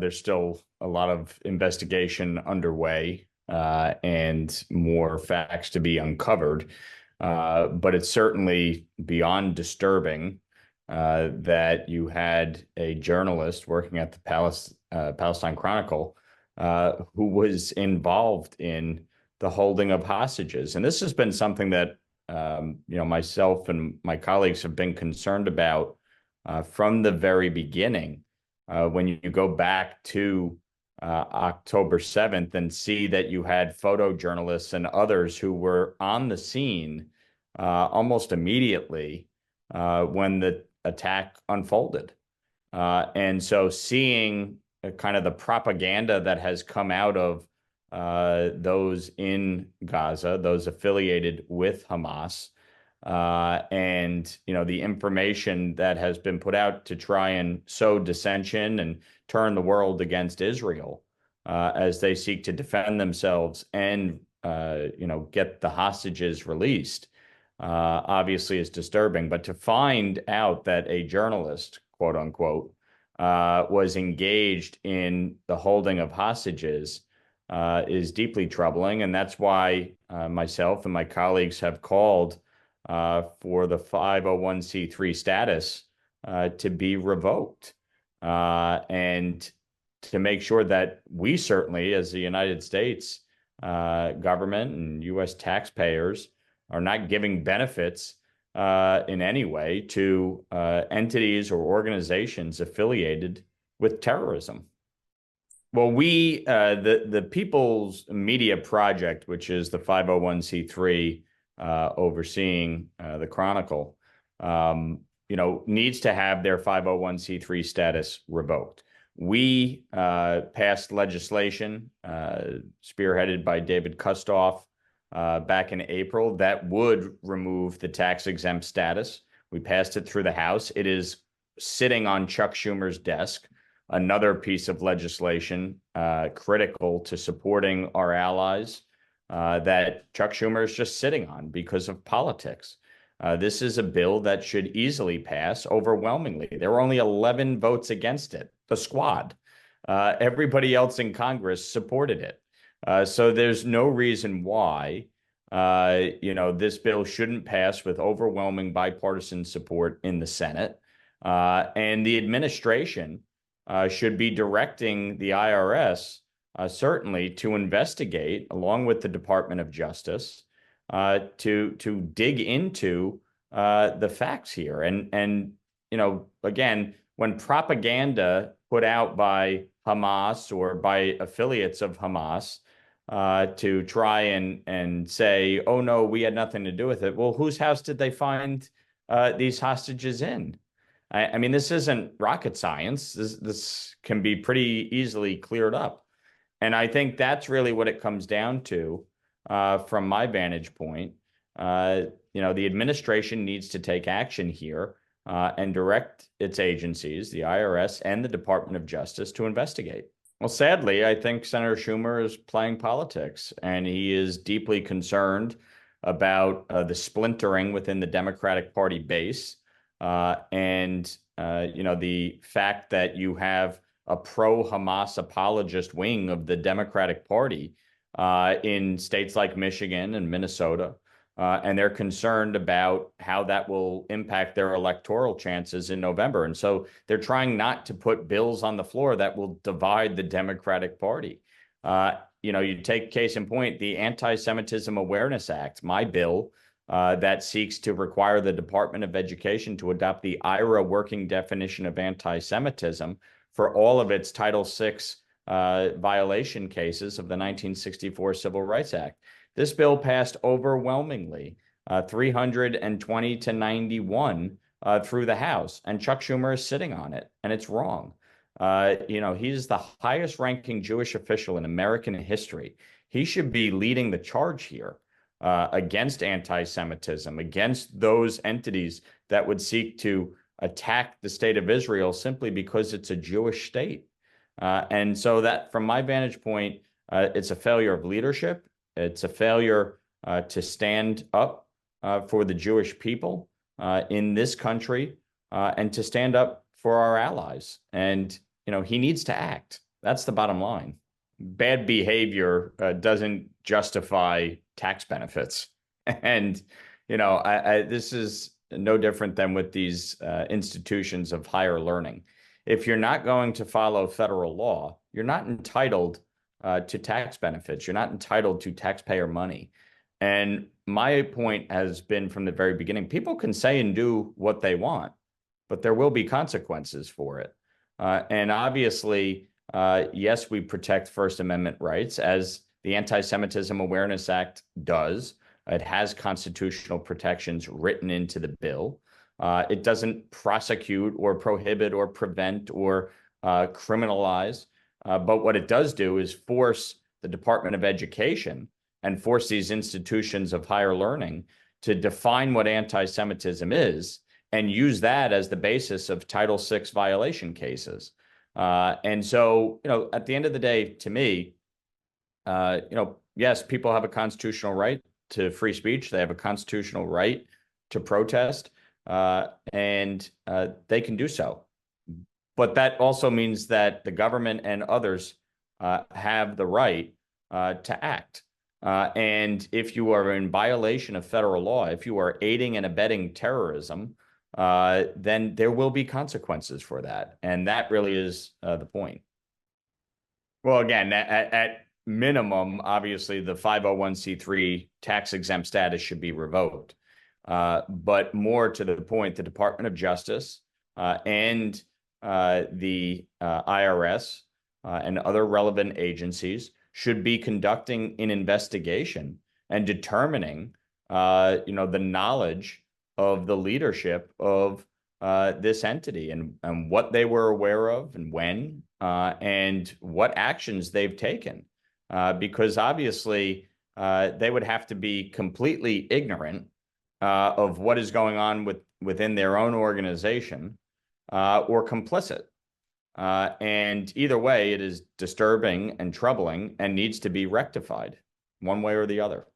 There's still a lot of investigation underway and more facts to be uncovered. But it's certainly beyond disturbing that you had a journalist working at the Palestine Chronicle who was involved in the holding of hostages. And this has been something that myself and my colleagues have been concerned about from the very beginning. When you go back to October 7th and see that you had photojournalists and others who were on the scene almost immediately when the attack unfolded. And so seeing kind of the propaganda that has come out of those in Gaza, those affiliated with Hamas, and the information that has been put out to try and sow dissension and turn the world against Israel as they seek to defend themselves and get the hostages released, obviously is disturbing. But to find out that a journalist, quote unquote, was engaged in the holding of hostages is deeply troubling. And that's why myself and my colleagues have called for the 501c3 status to be revoked and to make sure that we certainly, as the United States government and U.S. taxpayers, are not giving benefits in any way to entities or organizations affiliated with terrorism. Well, the People's Media Project, which is the 501c3 overseeing the Chronicle, needs to have their 501c3 status revoked. We passed legislation spearheaded by David Kustoff back in April that would remove the tax-exempt status. We passed it through the House. It is sitting on Chuck Schumer's desk, another piece of legislation critical to supporting our allies that Chuck Schumer is just sitting on because of politics. This is a bill that should easily pass overwhelmingly. There were only 11 votes against it, the squad. Everybody else in Congress supported it. So there's no reason why, this bill shouldn't pass with overwhelming bipartisan support in the Senate. And the administration should be directing the IRS certainly to investigate, along with the Department of Justice, to dig into the facts here. And again, when propaganda put out by Hamas or by affiliates of Hamas to try and say, oh no, we had nothing to do with it. Well, whose house did they find these hostages in? I mean, this isn't rocket science. This can be pretty easily cleared up. And I think that's really what it comes down to from my vantage point. The administration needs to take action here and direct its agencies, the IRS and the Department of Justice, to investigate. Well, sadly, I think Senator Schumer is playing politics, and he is deeply concerned about the splintering within the Democratic Party base. The fact that you have a pro-Hamas apologist wing of the Democratic Party in states like Michigan and Minnesota, and they're concerned about how that will impact their electoral chances in November. And so they're trying not to put bills on the floor that will divide the Democratic Party. You take case in point, the Anti-Semitism Awareness Act, my bill, that seeks to require the Department of Education to adopt the IRA working definition of anti-Semitism for all of its Title VI violation cases of the 1964 Civil Rights Act. This bill passed overwhelmingly, 320 to 91 through the House, and Chuck Schumer is sitting on it, and it's wrong. He's the highest ranking Jewish official in American history. He should be leading the charge here against anti-Semitism, against those entities that would seek to attack the state of Israel simply because it's a Jewish state. And so that, from my vantage point, it's a failure of leadership. It's a failure to stand up for the Jewish people in this country and to stand up for our allies. And, he needs to act. That's the bottom line. Bad behavior doesn't justify tax benefits. And, this is no different than with these institutions of higher learning. If you're not going to follow federal law, you're not entitled to tax benefits. You're not entitled to taxpayer money. And my point has been from the very beginning, people can say and do what they want, but there will be consequences for it. And obviously, yes, we protect First Amendment rights, as the Anti-Semitism Awareness Act does. It has constitutional protections written into the bill. It doesn't prosecute or prohibit or prevent or criminalize. But what it does do is force the Department of Education and force these institutions of higher learning to define what anti-Semitism is and use that as the basis of Title VI violation cases. And so, at the end of the day, to me, yes, people have a constitutional right to free speech. They have a constitutional right to protest, and they can do so. But that also means that the government and others have the right to act. And if you are in violation of federal law, if you are aiding and abetting terrorism, then there will be consequences for that. And that really is the point. Well, again, at minimum, obviously, the 501c3 tax exempt status should be revoked. But more to the point, the Department of Justice and the IRS and other relevant agencies should be conducting an investigation and determining, the knowledge of the leadership of this entity and what they were aware of and when and what actions they've taken. Because obviously they would have to be completely ignorant of what is going on within their own organization or complicit. And either way, it is disturbing and troubling and needs to be rectified one way or the other.